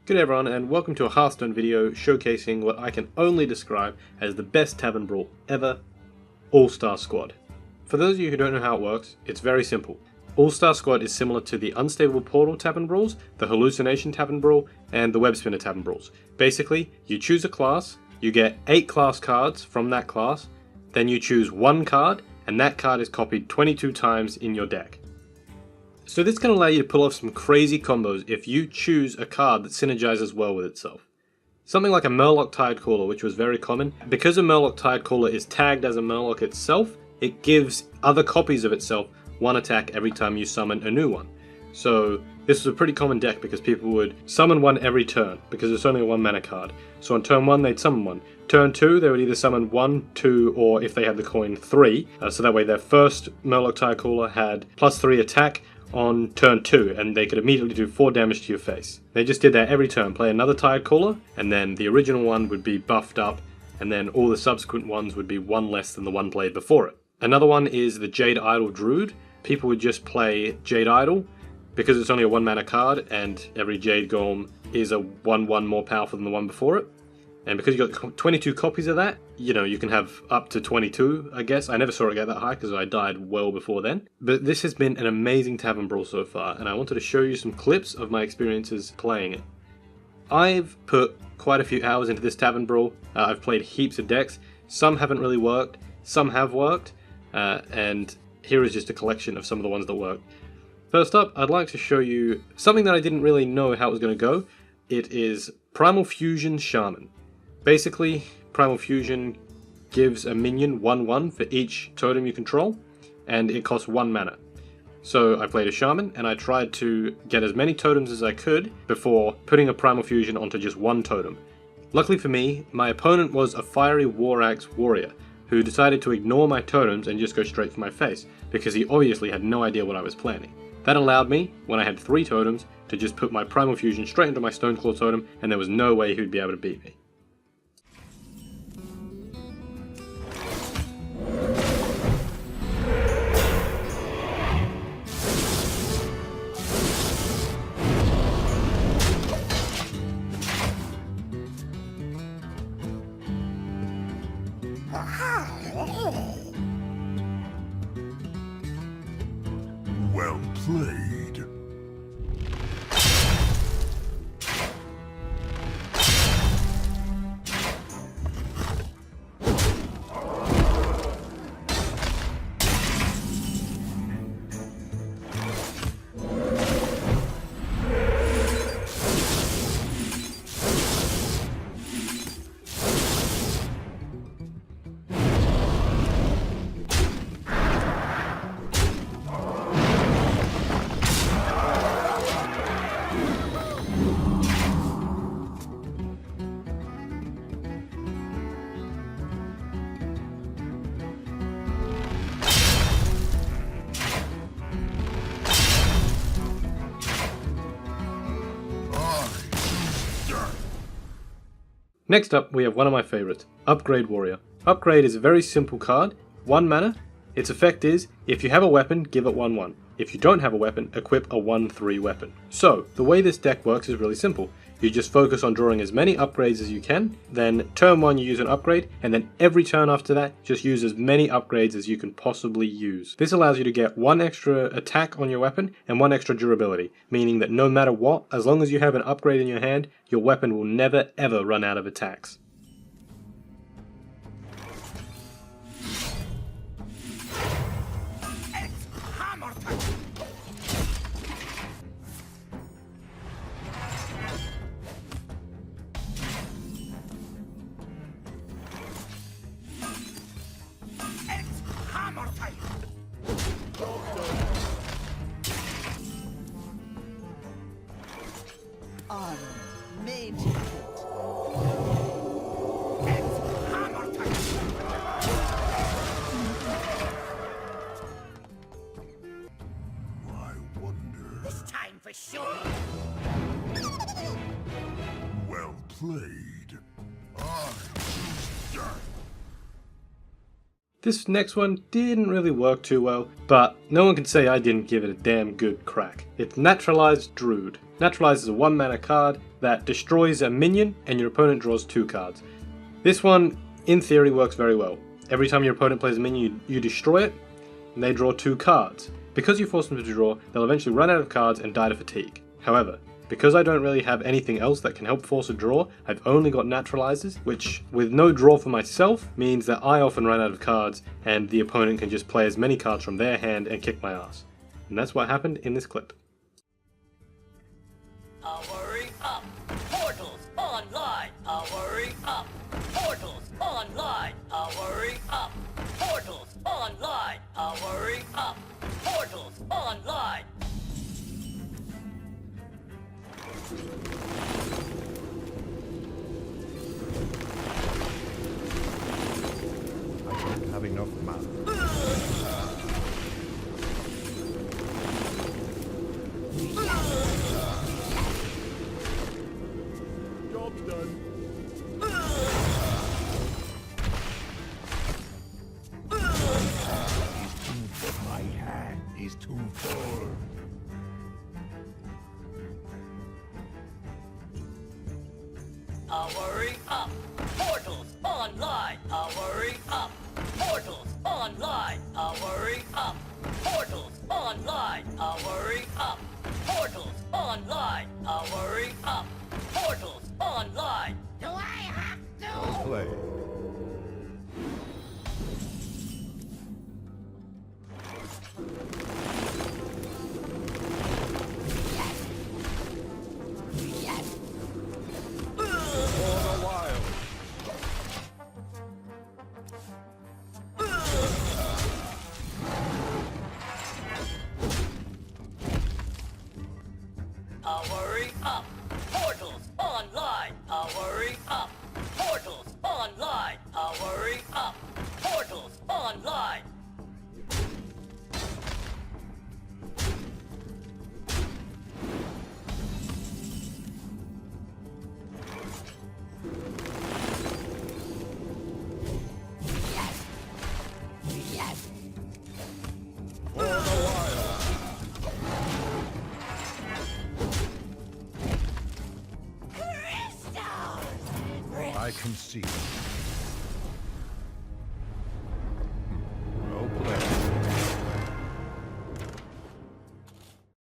Good everyone, and welcome to a Hearthstone video showcasing what I can only describe as the best Tavern Brawl ever, All-Star Squad. For those of you who don't know how it works, it's very simple. All-Star Squad is similar to the Unstable Portal Tavern Brawls, the Hallucination Tavern Brawl, and the Web Spinner Tavern Brawls. Basically, you choose a class, you get 8 class cards from that class, then you choose one card, and that card is copied 22 times in your deck. So this can allow you to pull off some crazy combos if you choose a card that synergizes well with itself. Something like a Murloc Tidecaller, which was very common. Because a Murloc Tidecaller is tagged as a Murloc itself, it gives other copies of itself one attack every time you summon a new one. So this was a pretty common deck because people would summon one every turn because it's only a 1 mana card. So on turn 1 they'd summon one. Turn 2 they would either summon 1, 2, or if they had the coin 3. So that way their first Murloc Tidecaller had +3 attack on turn 2, and they could immediately do 4 damage to your face. They just did that every turn, play another Tidecaller, and then the original one would be buffed up, and then all the subsequent ones would be 1 less than the one played before it. Another one is the Jade Idol Druid. People would just play Jade Idol, because it's only a 1 mana card, and every Jade Golem is a 1/1 more powerful than the one before it. And because you got 22 copies of that, you can have up to 22, I guess. I never saw it get that high because I died well before then. But this has been an amazing Tavern Brawl so far, and I wanted to show you some clips of my experiences playing it. I've put quite a few hours into this Tavern Brawl. I've played heaps of decks. Some haven't really worked, some have worked, and here is just a collection of some of the ones that worked. First up, I'd like to show you something that I didn't really know how it was going to go. It is Primal Fusion Shaman. Basically, Primal Fusion gives a minion 1/1 for each totem you control, and it costs 1 mana. So I played a Shaman, and I tried to get as many totems as I could before putting a Primal Fusion onto just one totem. Luckily for me, my opponent was a Fiery War Axe Warrior, who decided to ignore my totems and just go straight for my face, because he obviously had no idea what I was planning. That allowed me, when I had 3 totems, to just put my Primal Fusion straight into my Stoneclaw totem, and there was no way he'd be able to beat me. Well played. Next up, we have one of my favorites, Upgrade Warrior. Upgrade is a very simple card, 1 mana. Its effect is, if you have a weapon, give it 1/1. If you don't have a weapon, equip a 1/3 weapon. So, the way this deck works is really simple. You just focus on drawing as many upgrades as you can, then turn 1 you use an upgrade, and then every turn after that, just use as many upgrades as you can possibly use. This allows you to get 1 extra attack on your weapon, and 1 extra durability, meaning that no matter what, as long as you have an upgrade in your hand, your weapon will never ever run out of attacks. For sure. Well played. This next one didn't really work too well, but no one can say I didn't give it a damn good crack. It's Naturalized Druid. Naturalized is a 1-mana card that destroys a minion and your opponent draws 2 cards. This one, in theory, works very well. Every time your opponent plays a minion, you destroy it, and they draw 2 cards. Because you force them to draw, they'll eventually run out of cards and die to fatigue. However, because I don't really have anything else that can help force a draw, I've only got Naturalizers, which, with no draw for myself, means that I often run out of cards, and the opponent can just play as many cards from their hand and kick my ass. And that's what happened in this clip. Powering up. Portals online. Powering up. Portals online. Powering up. Portals online. Powering up. Portals online. I don't have enough mana. Job's done. My hand is too full. Powering up. Portals online. Powering up. Portals online. Powering up. Portals online. Powering up. Portals online. Powering up. Portals online. Do I have Well to? played. For the wild. Powering up. Portals online. Powering up. Portals online. Powering up. Portals online. For the wild. I concede. Well played.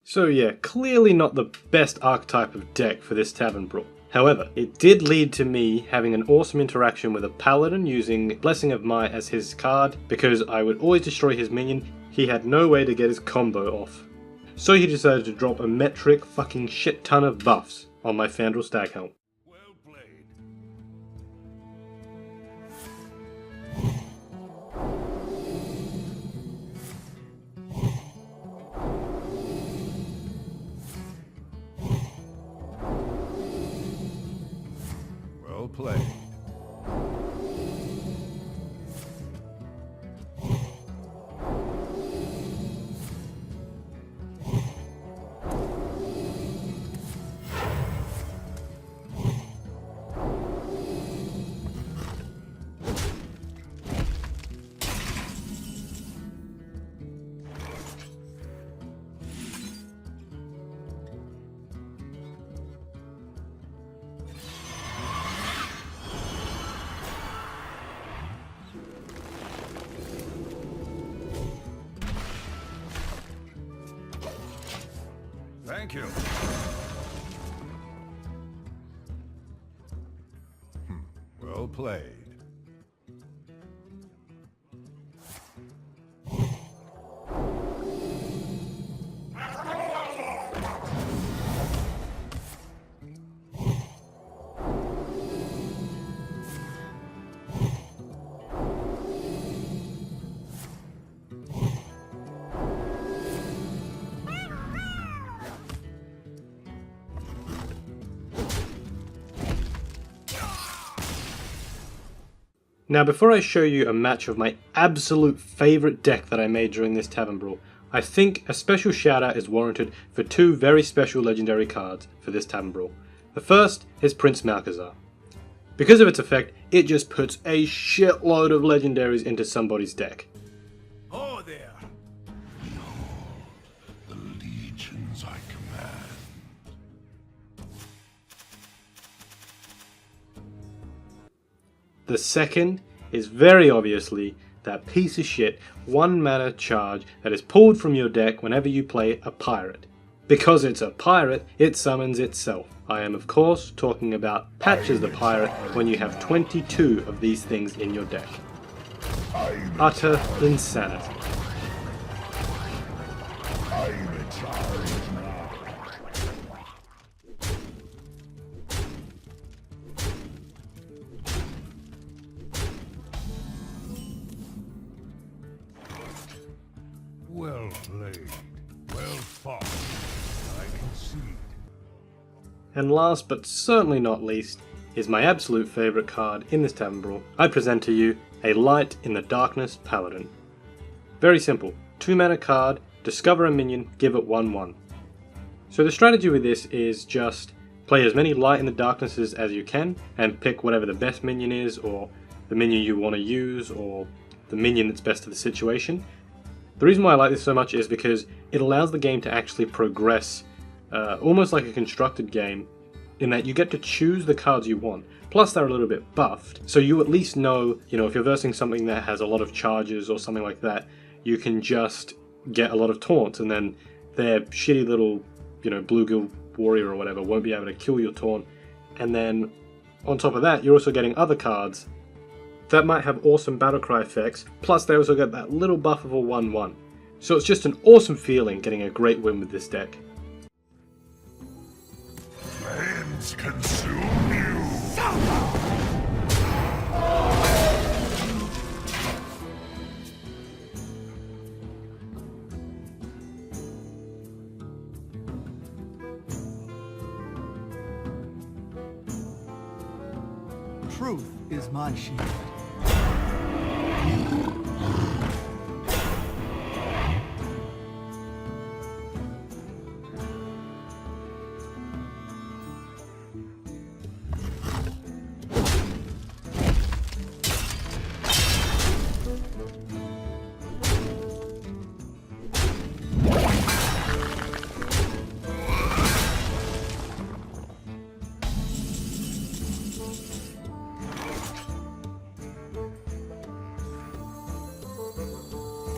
So yeah, clearly not the best archetype of deck for this Tavern Brawl. However, it did lead to me having an awesome interaction with a Paladin using Blessing of Might as his card, because I would always destroy his minion. He had no way to get his combo off. So he decided to drop a metric fucking shit ton of buffs on my Fandral Staghelm. Well played. Well played. Thank you. Well played. Now before I show you a match of my absolute favourite deck that I made during this Tavern Brawl, I think a special shout out is warranted for 2 very special legendary cards for this Tavern Brawl. The first is Prince Malchezaar. Because of its effect, it just puts a shitload of legendaries into somebody's deck. Oh there! The legions I command. The second is very obviously that piece of shit 1 mana charge that is pulled from your deck whenever you play a pirate. Because it's a pirate, it summons itself. I am of course talking about Patches the Pirate when you have 22 of these things in your deck. Utter insanity. I'm in charge now. Well played. Well fought. I concede. And last but certainly not least is my absolute favourite card in this Tavern Brawl. I present to you a Light in the Darkness Paladin. Very simple. 2 mana card, discover a minion, give it 1/1. So the strategy with this is just play as many Light in the Darknesses as you can and pick whatever the best minion is, or the minion you want to use, or the minion that's best to the situation. The reason why I like this so much is because it allows the game to actually progress almost like a constructed game, in that you get to choose the cards you want. Plus they're a little bit buffed, so you at least know, if you're versing something that has a lot of charges or something like that, you can just get a lot of taunts, and then their shitty little, bluegill warrior or whatever won't be able to kill your taunt. And then on top of that, you're also getting other cards that might have awesome battlecry effects, plus they also get that little buff of a 1/1. So it's just an awesome feeling getting a great win with this deck. Flames consume you. Truth is my shield.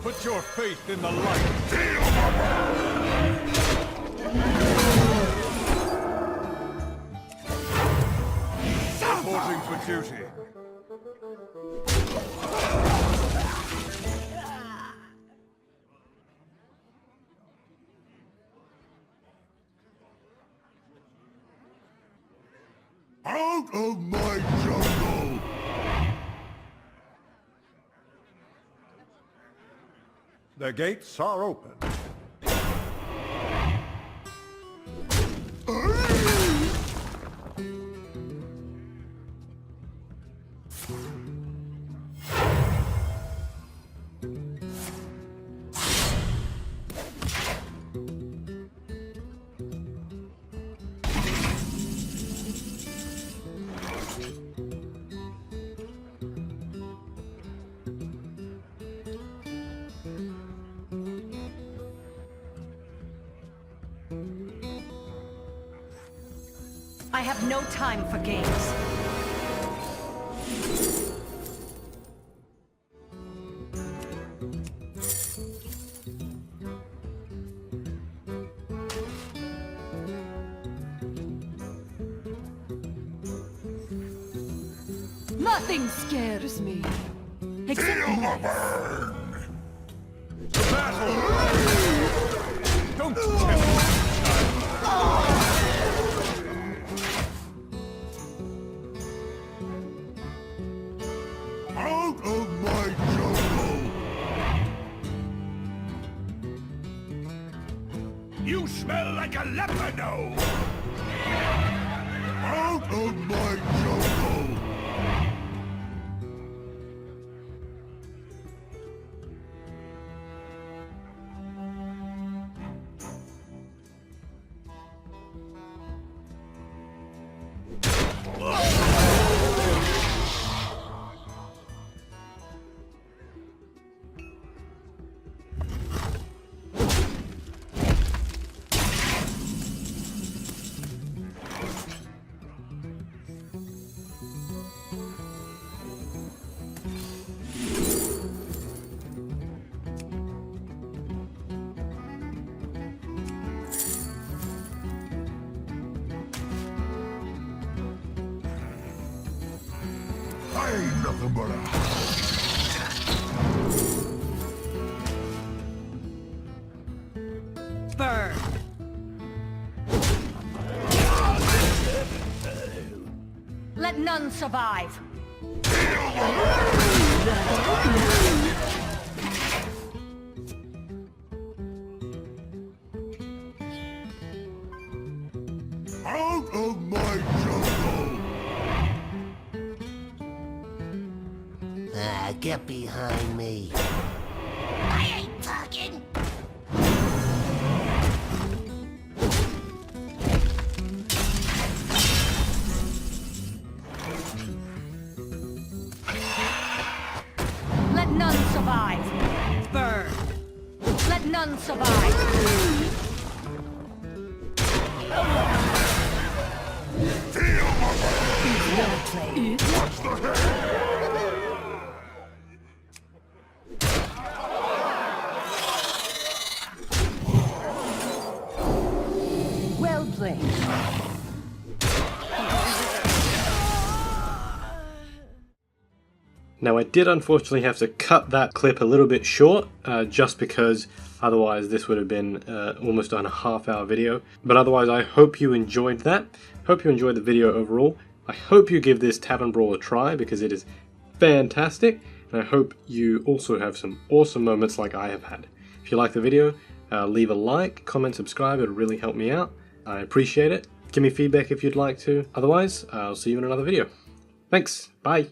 Put your faith in the light. Reporting for duty. Out of my jungle! The gates are open. I have no time for games. Nothing scares me. Except mice. Don't tell me. Out of my jungle! You smell like a leopard. Out of my jungle! I ain't nothing but a Burn. Let none survive. out of my jungle. Get behind me. I ain't talking. Let none survive. Burn. Let none survive. Feel my Well played. Watch the head. Well played. Now I did unfortunately have to cut that clip a little bit short, just because otherwise this would have been almost on a half-hour video. But otherwise I hope you enjoyed that. Hope you enjoyed the video overall. I hope you give this Tavern Brawl a try because it is fantastic. And I hope you also have some awesome moments like I have had. If you like the video, leave a like, comment, subscribe. It would really help me out. I appreciate it. Give me feedback if you'd like to. Otherwise, I'll see you in another video. Thanks. Bye.